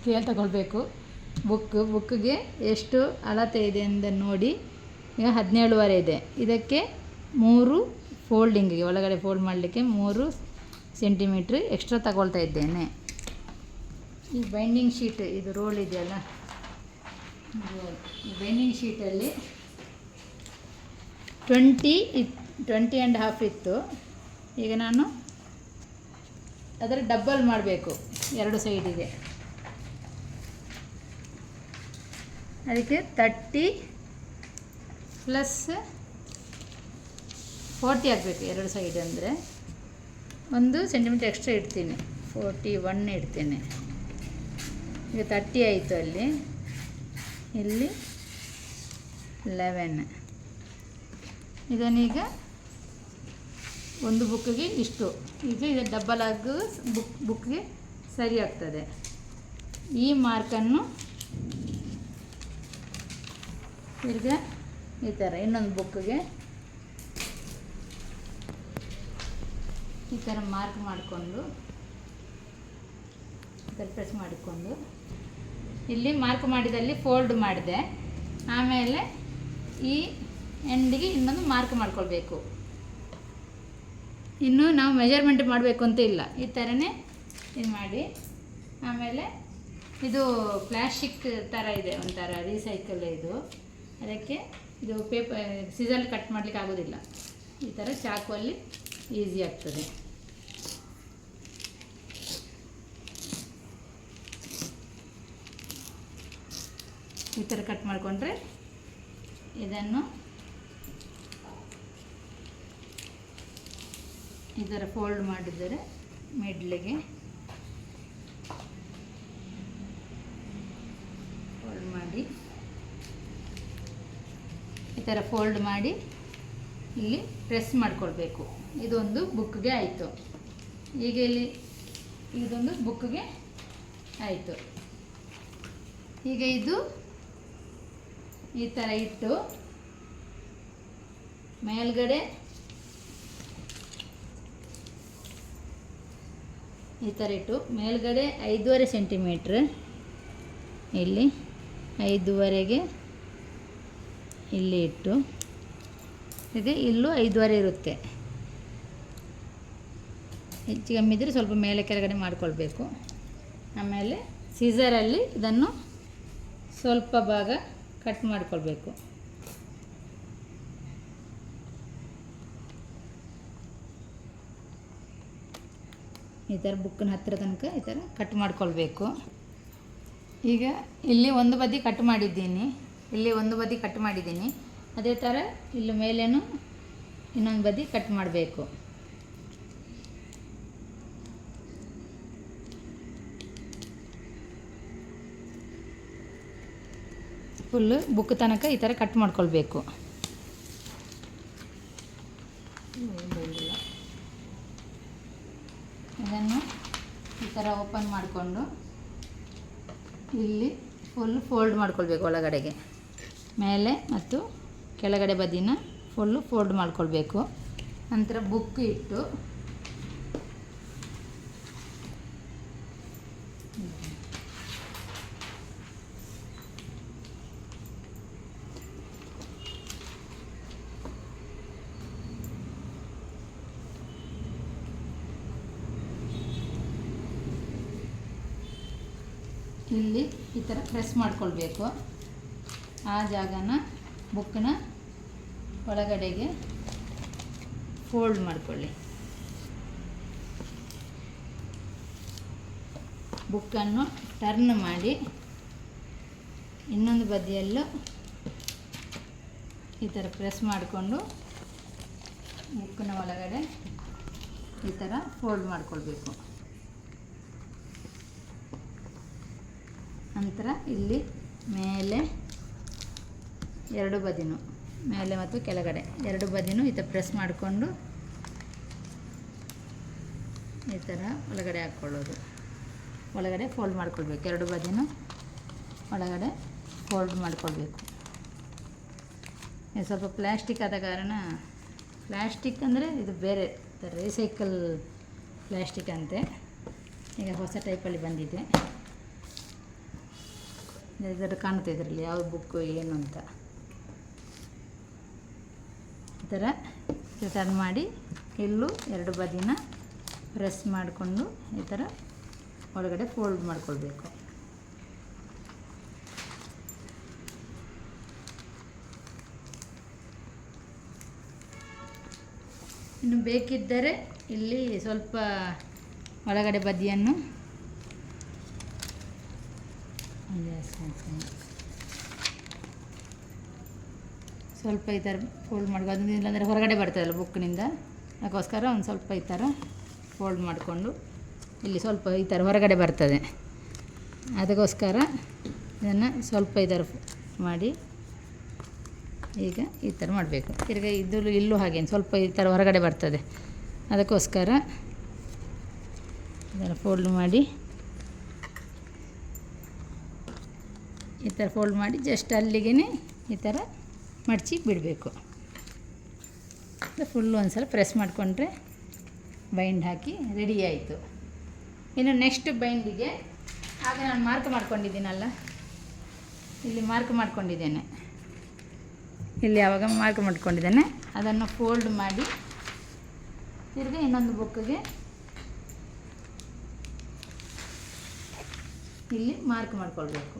Scale ತಗೊಳ್ಬೇಕು. ಬುಕ್ಕಿಗೆ ಎಷ್ಟು ಅಳತೆ ಇದೆ ಅಂತ ನೋಡಿ. ಈಗ 17.5 ಇದೆ. ಇದಕ್ಕೆ 3 ಫೋಲ್ಡಿಂಗಿಗೆ ಒಳಗಡೆ ಫೋಲ್ಡ್ ಮಾಡಲಿಕ್ಕೆ 3 ಸೆಂಟಿಮೀಟ್ರ್ ಎಕ್ಸ್ಟ್ರಾ ತಗೊಳ್ತಾ ಇದ್ದೇನೆ. ಈ ಬೈಂಡಿಂಗ್ ಶೀಟ್ ಇದು ರೋಲ್ ಇದೆಯಲ್ಲ, ಈ ಬೈಂಡಿಂಗ್ ಶೀಟಲ್ಲಿ 20.5 ಇತ್ತು. ಈಗ ನಾನು ಅದರ ಡಬ್ಬಲ್ ಮಾಡಬೇಕು 2 ಸೈಡಿಗೆ. ಅದಕ್ಕೆ 30 + 40 ಆಗಬೇಕು 2 ಸೈಡ್. ಅಂದರೆ 1 ಸೆಂಟಿಮೀಟ್ರ್ ಎಕ್ಸ್ಟ್ರಾ ಇಡ್ತೀನಿ, 41 ಇಡ್ತೇನೆ. ಈಗ 30 ಆಯಿತು. ಇಲ್ಲಿ 11. ಇದನ್ನೀಗ ಒಂದು ಬುಕ್ಕಿಗೆ ಇಷ್ಟು. ಈಗ ಇದು ಡಬ್ಬಲ್ ಆಗಿ ಬುಕ್ಗೆ ಸರಿ ಆಗ್ತದೆ. ಈ ಮಾರ್ಕನ್ನು ಈಗ ಈ ಥರ ಇನ್ನೊಂದು ಬುಕ್ಕಿಗೆ ಈ ಥರ ಮಾರ್ಕ್ ಮಾಡಿಕೊಂಡು ಈ ಥರ ಪ್ರೆಸ್ ಮಾಡಿಕೊಂಡು ಇಲ್ಲಿ ಮಾರ್ಕ್ ಮಾಡಿದಲ್ಲಿ ಫೋಲ್ಡ್ ಮಾಡಿದೆ. ಆಮೇಲೆ ಈ ಎಂಡಿಗೆ ಇನ್ನೊಂದು ಮಾರ್ಕ್ ಮಾಡ್ಕೊಳ್ಬೇಕು. ಇನ್ನು ನಾವು ಮೆಜರ್ಮೆಂಟ್ ಮಾಡಬೇಕು ಅಂತ ಇಲ್ಲ, ಈ ಥರನೇ ಇದು ಮಾಡಿ. ಆಮೇಲೆ ಇದು ಪ್ಲಾಸ್ಟಿಕ್ ಥರ ಇದೆ, ಒಂಥರ ರೀಸೈಕಲ್ ಇದು. ಅದಕ್ಕೆ ಇದು ಸೀಸಲ್ಲಿ ಕಟ್ ಮಾಡಲಿಕ್ಕೆ ಆಗೋದಿಲ್ಲ. ಈ ಥರ ಚಾಕುವಲ್ಲಿ ಈಸಿ ಆಗ್ತದೆ. ಈ ಥರ ಕಟ್ ಮಾಡಿಕೊಂಡ್ರೆ ಇದನ್ನು ಈ ಥರ ಫೋಲ್ಡ್ ಮಾಡಿದರೆ ಮಿಡ್ಲಿಗೆ ಫೋಲ್ಡ್ ಮಾಡಿ ಈ ಥರ ಫೋಲ್ಡ್ ಮಾಡಿ ಇಲ್ಲಿ ಪ್ರೆಸ್ ಮಾಡಿಕೊಳ್ಬೇಕು. ಇದೊಂದು ಬುಕ್ಗೆ ಆಯಿತು. ಈಗ ಇಲ್ಲಿ ಇದೊಂದು ಬುಕ್ಗೆ ಆಯಿತು. ಈಗ ಇದು ಈ ಥರ ಇಟ್ಟು ಮೇಲ್ಗಡೆ ಈ ಥರ ಇಟ್ಟು ಮೇಲ್ಗಡೆ 5.5 ಸೆಂಟಿಮೀಟ್ರ್, ಇಲ್ಲಿ 5.5ಗೆ ಇಲ್ಲಿ ಇಟ್ಟು ಇದೆ. ಇಲ್ಲೂ 5.5 ಇರುತ್ತೆ. ಹೆಚ್ಚು ಕಮ್ಮಿ ಇದ್ದರೆ ಸ್ವಲ್ಪ ಮೇಲೆ ಕೆಳಗಡೆ ಮಾಡಿಕೊಳ್ಬೇಕು. ಆಮೇಲೆ ಸೀಸರಲ್ಲಿ ಇದನ್ನು ಸ್ವಲ್ಪ ಭಾಗ ಕಟ್ ಮಾಡಿಕೊಳ್ಬೇಕು. ಈ ಥರ ಬುಕ್ಕಿನ ಹತ್ತಿರ ತನಕ ಈ ಥರ ಕಟ್ ಮಾಡಿಕೊಳ್ಬೇಕು. ಈಗ ಇಲ್ಲಿ ಒಂದು ಬದಿ ಕಟ್ ಮಾಡಿದ್ದೀನಿ, ಇಲ್ಲಿ ಒಂದು ಬದಿ ಕಟ್ ಮಾಡಿದ್ದೀನಿ. ಅದೇ ಥರ ಇಲ್ಲಿ ಮೇಲೇನು ಇನ್ನೊಂದು ಬದಿ ಕಟ್ ಮಾಡಬೇಕು. ಫುಲ್ಲು ಬುಕ್ ತನಕ ಈ ಥರ ಕಟ್ ಮಾಡ್ಕೊಳ್ಬೇಕು. ಇದನ್ನು ಈ ಥರ ಓಪನ್ ಮಾಡಿಕೊಂಡು ಇಲ್ಲಿ ಫುಲ್ ಫೋಲ್ಡ್ ಮಾಡ್ಕೊಳ್ಬೇಕು. ಒಳಗಡೆಗೆ ಮೇಲೆ ಮತ್ತು ಕೆಳಗಡೆ ಬದಿನ ಫುಲ್ಲು ಫೋಲ್ಡ್ ಮಾಡ್ಕೊಳ್ಬೇಕು. ನಂತರ ಬುಕ್ ಇಟ್ಟು ಇಲ್ಲಿ ಈ ಥರ ಪ್ರೆಸ್ ಮಾಡಿಕೊಳ್ಬೇಕು. ಆ ಜಾಗನ ಬುಕ್ನ ಒಳಗಡೆಗೆ ಫೋಲ್ಡ್ ಮಾಡಿಕೊಳ್ಳಿ. ಬುಕ್ಕನ್ನು ಟರ್ನ್ ಮಾಡಿ ಇನ್ನೊಂದು ಬದಿಯಲ್ಲೂ ಈ ಥರ ಪ್ರೆಸ್ ಮಾಡಿಕೊಂಡು ಬುಕ್ಕಿನ ಒಳಗಡೆ ಈ ಥರ ಫೋಲ್ಡ್ ಮಾಡಿಕೊಳ್ಬೇಕು. ನಂತರ ಇಲ್ಲಿ ಮೇಲೆ ಎರಡು ಬದಿನೂ ಮೇಲೆ ಮತ್ತು ಕೆಳಗಡೆ ಎರಡು ಬದಿನೂ ಈ ಥರ ಪ್ರೆಸ್ ಮಾಡಿಕೊಂಡು ಈ ಥರ ಒಳಗಡೆ ಹಾಕ್ಕೊಳ್ಳೋದು. ಒಳಗಡೆ ಫೋಲ್ಡ್ ಮಾಡ್ಕೊಳ್ಬೇಕು. ಎರಡು ಬದಿನೂ ಒಳಗಡೆ ಫೋಲ್ಡ್ ಮಾಡ್ಕೊಳ್ಬೇಕು. ಇದು ಸ್ವಲ್ಪ ಪ್ಲ್ಯಾಸ್ಟಿಕ್ ಆದ ಕಾರಣ, ಪ್ಲ್ಯಾಸ್ಟಿಕ್ ಅಂದರೆ ಇದು ಬೇರೆ ರೀಸೈಕಲ್ ಪ್ಲ್ಯಾಸ್ಟಿಕ್ ಅಂತೆ, ಈಗ ಹೊಸ ಟೈಪಲ್ಲಿ ಬಂದಿದೆ. ಇದರ ಕಾಣುತ್ತೆ ಇದರಲ್ಲಿ ಯಾವ ಬುಕ್ಕು ಏನು ಅಂತ. ಈ ಥರ ಟರ್ನ್ ಮಾಡಿ ಇಲ್ಲೂ ಎರಡು ಬದಿನ ಪ್ರೆಸ್ ಮಾಡಿಕೊಂಡು ಈ ಥರ ಒಳಗಡೆ ಫೋಲ್ಡ್ ಮಾಡ್ಕೊಳ್ಬೇಕು. ಇನ್ನು ಬೇಕಿದ್ದರೆ ಇಲ್ಲಿ ಸ್ವಲ್ಪ ಒಳಗಡೆ ಬದಿಯನ್ನು ಸ್ವಲ್ಪ ಈ ಥರ ಫೋಲ್ಡ್ ಮಾಡ್ಕೊಂಡು, ಇಲ್ಲಾಂದರೆ ಹೊರಗಡೆ ಬರ್ತದಲ್ಲ ಬುಕ್ನಿಂದ, ಅದಕ್ಕೋಸ್ಕರ ಒಂದು ಸ್ವಲ್ಪ ಈ ಥರ ಫೋಲ್ಡ್ ಮಾಡಿಕೊಂಡು ಇಲ್ಲಿ ಸ್ವಲ್ಪ ಈ ಥರ ಹೊರಗಡೆ ಬರ್ತದೆ, ಅದಕ್ಕೋಸ್ಕರ ಇದನ್ನು ಸ್ವಲ್ಪ ಈ ಥರ ಮಾಡಿ ಈಗ ಈ ಥರ ಮಾಡಬೇಕು. ತಿರ್ಗಿ ಇಲ್ಲೂ ಹಾಗೇನು ಸ್ವಲ್ಪ ಈ ಥರ ಹೊರಗಡೆ ಬರ್ತದೆ, ಅದಕ್ಕೋಸ್ಕರ ಇದನ್ನು ಫೋಲ್ಡ್ ಮಾಡಿ ಈ ಥರ ಫೋಲ್ಡ್ ಮಾಡಿ ಜಸ್ಟ್ ಅಲ್ಲಿಗೆ ಈ ಥರ ಮಡಚಿ ಬಿಡಬೇಕು. ಫುಲ್ಲು ಒಂದು ಸಲ ಪ್ರೆಸ್ ಮಾಡಿಕೊಂಡ್ರೆ ಬೈಂಡ್ ಹಾಕಿ ರೆಡಿ ಆಯಿತು. ಇನ್ನು ನೆಕ್ಸ್ಟ್ ಬೈಂಡಿಗೆ ಆಗ ನಾನು ಮಾರ್ಕ್ ಮಾಡ್ಕೊಂಡಿದ್ದೀನಲ್ಲ, ಇಲ್ಲಿ ಮಾರ್ಕ್ ಮಾಡ್ಕೊಂಡಿದ್ದೇನೆ, ಇಲ್ಲಿ ಯಾವಾಗ ಮಾರ್ಕ್ ಮಾಡ್ಕೊಂಡಿದ್ದೇನೆ ಅದನ್ನು ಫೋಲ್ಡ್ ಮಾಡಿ ತಿರ್ಗಿ ಇನ್ನೊಂದು ಬುಕ್ಕಿಗೆ ಇಲ್ಲಿ ಮಾರ್ಕ್ ಮಾಡ್ಕೊಳ್ಬೇಕು.